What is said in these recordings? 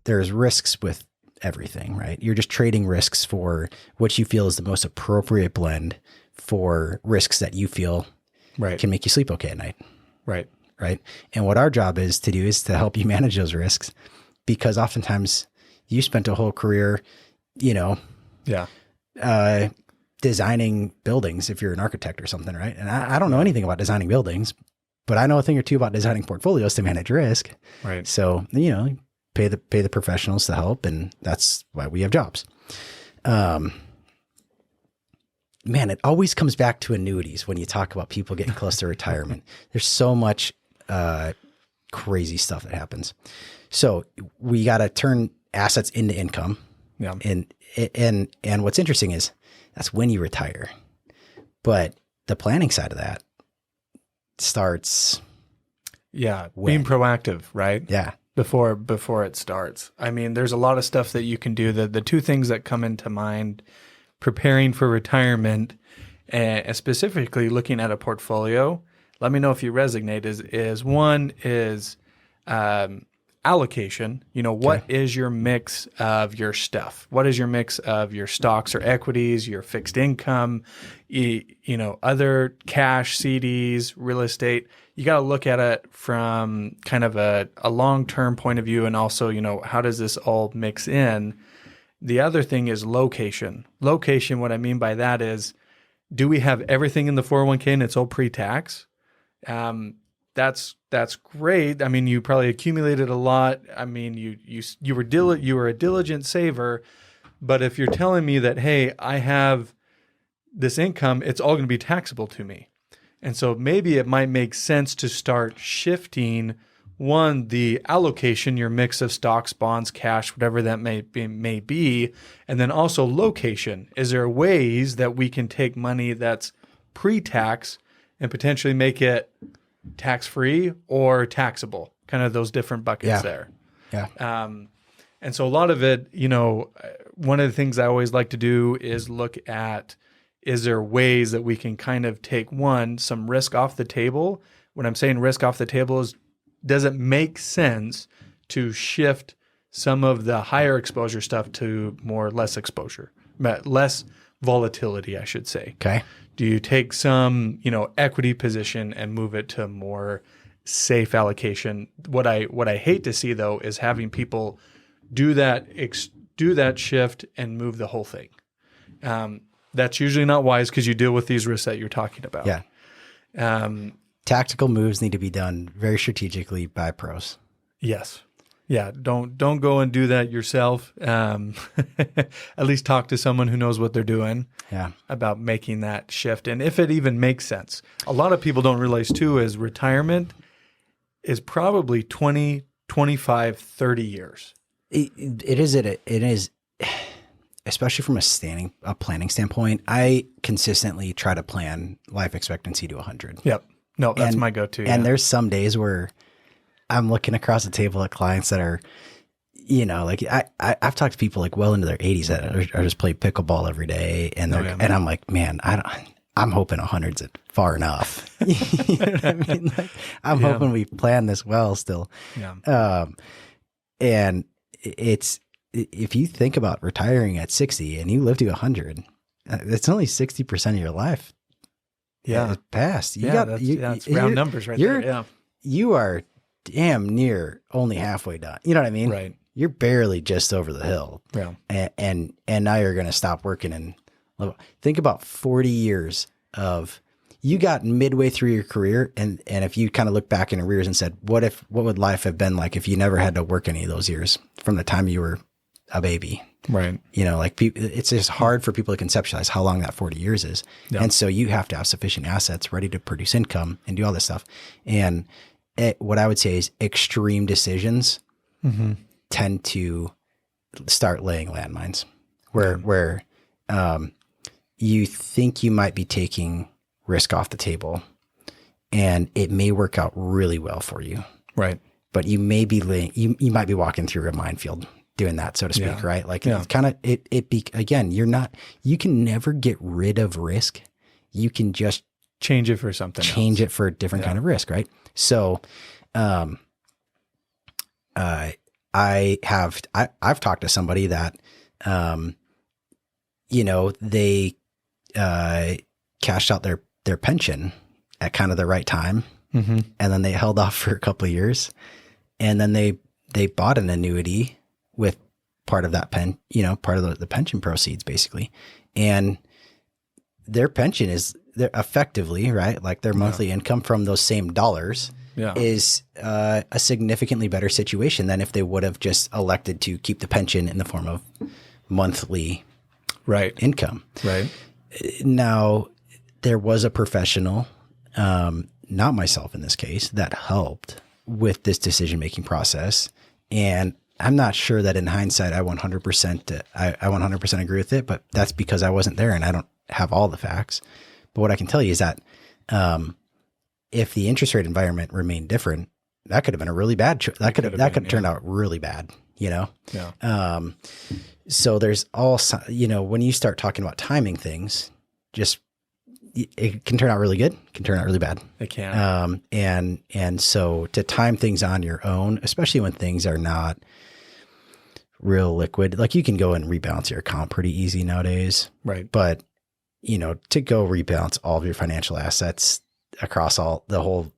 there's risks with everything, right? You're just trading risks for what you feel is the most appropriate blend for risks that you feel can make you sleep okay at night. Right. Right. And what our job is to do is to help you manage those risks, because oftentimes you spent a whole career, designing buildings if you're an architect or something, right? And I don't know anything about designing buildings, but I know a thing or two about designing portfolios to manage risk. Right. So, pay the professionals to help, and that's why we have jobs. Man, it always comes back to annuities when you talk about people getting close to retirement. There's so much crazy stuff that happens. So we got to turn assets into income. Yeah. And what's interesting is that's when you retire. But the planning side of that starts. Yeah. Being proactive, right? Yeah. Before it starts. I mean, there's a lot of stuff that you can do. The two things that come into mind, preparing for retirement, and specifically looking at a portfolio, let me know if you resonate, is one is allocation. What is your mix of your stuff? What is your mix of your stocks or equities, your fixed income, other cash, CDs, real estate? You got to look at it from kind of a long-term point of view, and also, how does this all mix in? The other thing is location. Location, what I mean by that is, do we have everything in the 401k and it's all pre-tax? That's great. I mean, you probably accumulated a lot. I mean, you were a diligent saver, but if you're telling me that, hey, I have this income, it's all going to be taxable to me. And so maybe it might make sense to start shifting, one, the allocation, your mix of stocks, bonds, cash, whatever that may be, and then also location. Is there ways that we can take money that's pre-tax and potentially make it tax-free or taxable? Kind of those different buckets there. Yeah. And so a lot of it, one of the things I always like to do is look at, is there ways that we can kind of take, some risk off the table? When I'm saying risk off the table is, does it make sense to shift some of the higher exposure stuff to less exposure, less volatility, I should say? Okay. Do you take some, equity position and move it to more safe allocation? What I hate to see though is having people do that shift and move the whole thing. That's usually not wise because you deal with these risks that you're talking about. Yeah. Tactical moves need to be done very strategically by pros. Yes. Yeah. Don't go and do that yourself. At least talk to someone who knows what they're doing about making that shift. And if it even makes sense. A lot of people don't realize too is retirement is probably 20, 25, 30 years. It is, especially from a planning standpoint. I consistently try to plan life expectancy to 100. Yep. No, that's my go-to. And there's some days where I'm looking across the table at clients that are, I've talked to people like well into their 80s that are just play pickleball every day. And and I'm like, man, I'm hoping 100's far enough. You know what I mean? Like, I'm hoping we plan this well still. Yeah. And it's, if you think about retiring at 60 and you live to 100, it's only 60% of your life. It's past. That's round numbers right there. Yeah. You are damn near only halfway done. You know what I mean? Right. You're barely just over the hill. Yeah. And now you're going to stop working and think about 40 years of, you got midway through your career. And if you kind of look back in arrears and said, what would life have been like if you never had to work any of those years from the time you were a baby? Right. It's just hard for people to conceptualize how long that 40 years is. Yeah. And so you have to have sufficient assets ready to produce income and do all this stuff. And what I would say is extreme decisions tend to start laying landmines where you think you might be taking risk off the table and it may work out really well for you. Right. But you may be you might be walking through a minefield doing that, so to speak, right? Like it's kind of, again, you can never get rid of risk. You can just change it for something change it for a different kind of risk. Right. So, I've talked to somebody that, they cashed out their pension at kind of the right time. Mm-hmm. And then they held off for a couple of years, and then they bought an annuity with part of that part of the pension proceeds basically. And their pension they're effectively, right? Like their monthly income from those same dollars is a significantly better situation than if they would have just elected to keep the pension in the form of monthly income. Right. Now, there was a professional, not myself in this case, that helped with this decision-making process. And I'm not sure that in hindsight, I 100% agree with it, but that's because I wasn't there and I don't have all the facts. But what I can tell you is that if the interest rate environment remained different, that could have been a really bad. That could have turned out really bad. Yeah. So there's when you start talking about timing things, it can turn out really good, can turn out really bad. It can. And so to time things on your own, especially when things are not real liquid, like you can go and rebalance your account pretty easy nowadays. Right. But to go rebalance all of your financial assets across the whole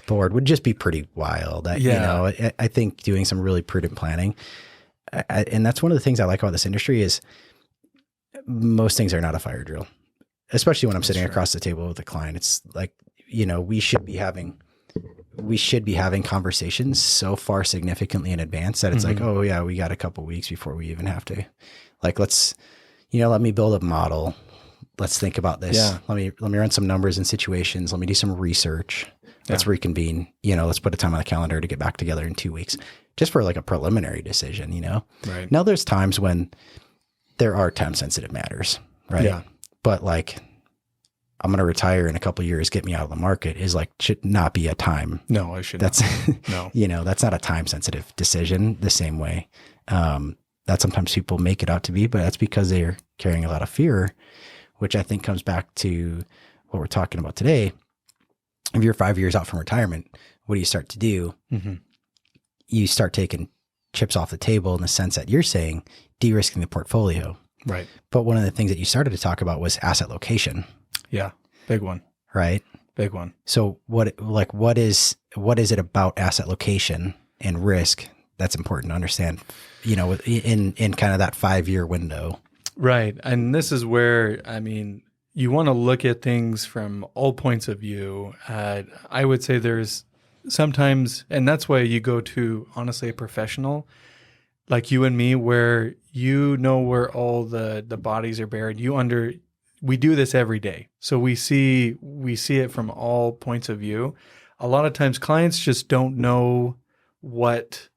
board would just be pretty wild. I think doing some really prudent planning, and that's one of the things I like about this industry is most things are not a fire drill, especially when I'm sitting across the table with a client. It's like, we should be having conversations so far significantly in advance that it's like, oh yeah, we got a couple weeks before we even have to, like, let's, let me build a model. Let's think about this. Yeah. Let me run some numbers and situations. Let me do some research. Let's reconvene, let's put a time on the calendar to get back together in 2 weeks, just for like a preliminary decision, Right. Now there's times when there are time sensitive matters, right? Yeah. But like, I'm going to retire in a couple of years, get me out of the market should not be a time. No, I should. That's, no, that's not a time sensitive decision the same way that sometimes people make it out to be, but that's because they're carrying a lot of fear, which I think comes back to what we're talking about today. If you're 5 years out from retirement, what do you start to do? Mm-hmm. You start taking chips off the table in the sense that you're saying de-risking the portfolio. Right. But one of the things that you started to talk about was asset location. Yeah. Big one. Right. Big one. So what is it about asset location and risk that's important to understand, in kind of that 5-year window? Right. And this is where, you want to look at things from all points of view. I would say there's sometimes, and that's why you go to, honestly, a professional like you and me, where where all the bodies are buried. We do this every day. So we see it from all points of view. A lot of times clients just don't know what's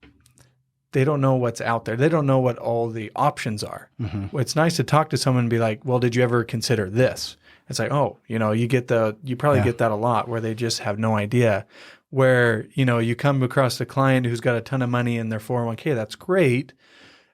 out there. They don't know what all the options are. Mm-hmm. Well, it's nice to talk to someone and be like, well, did you ever consider this? It's like, oh, you probably get that a lot where they just have no idea. Where, you come across a client who's got a ton of money in their 401k, that's great.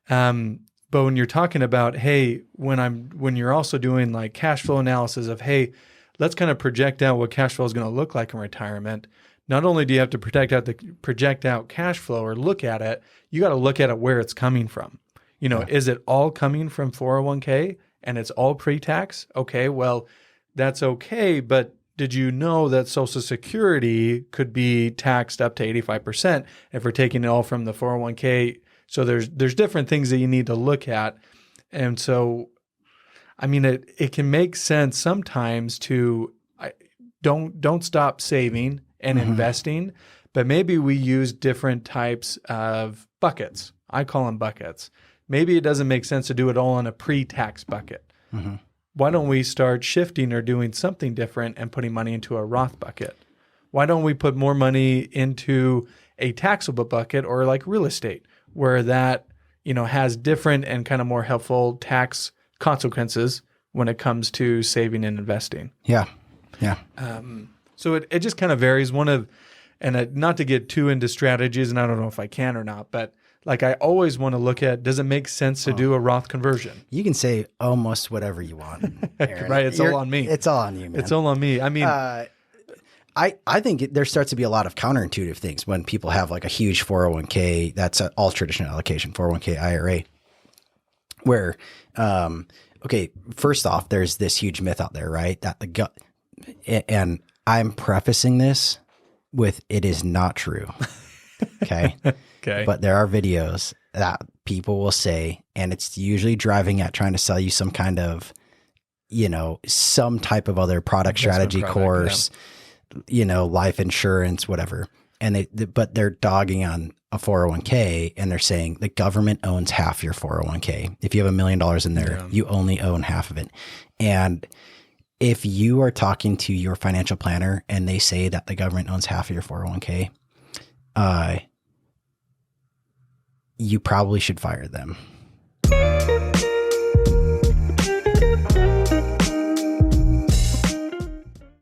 But when you're talking about, hey, when you're also doing like cash flow analysis of, hey, let's kind of project out what cash flow is going to look like in retirement. Not only do you have to project out cash flow or look at it, you got to look at it where it's coming from. Is it all coming from 401k and it's all pre-tax? Okay, well, that's okay. But did you know that Social Security could be taxed up to 85% if we're taking it all from the 401k? So there's different things that you need to look at. And so, it can make sense sometimes to don't stop saving and investing, but maybe we use different types of buckets. I call them buckets. Maybe it doesn't make sense to do it all in a pre-tax bucket. Mm-hmm. Why don't we start shifting or doing something different and putting money into a Roth bucket? Why don't we put more money into a taxable bucket or like real estate, where that, has different and kind of more helpful tax consequences when it comes to saving and investing? Yeah. Yeah. So it just kind of varies. Not to get too into strategies, and I don't know if I can or not, but like I always want to look at, does it make sense to do a Roth conversion? You can say almost whatever you want, Aaron. Right? It's all on me. It's all on you, man. It's all on me. I think there starts to be a lot of counterintuitive things when people have like a huge 401k. That's all traditional allocation, 401k IRA, where, okay, first off, there's this huge myth out there, right? That and I'm prefacing this with, it is not true. Okay. Okay. But there are videos that people will say, and it's usually driving at trying to sell you some kind of, some type of other product strategy course, life insurance, whatever. And but they're dogging on a 401k, and they're saying the government owns half your 401k. If you have $1 million in there, you only own half of it. And if you are talking to your financial planner and they say that the government owns half of your 401k, you probably should fire them.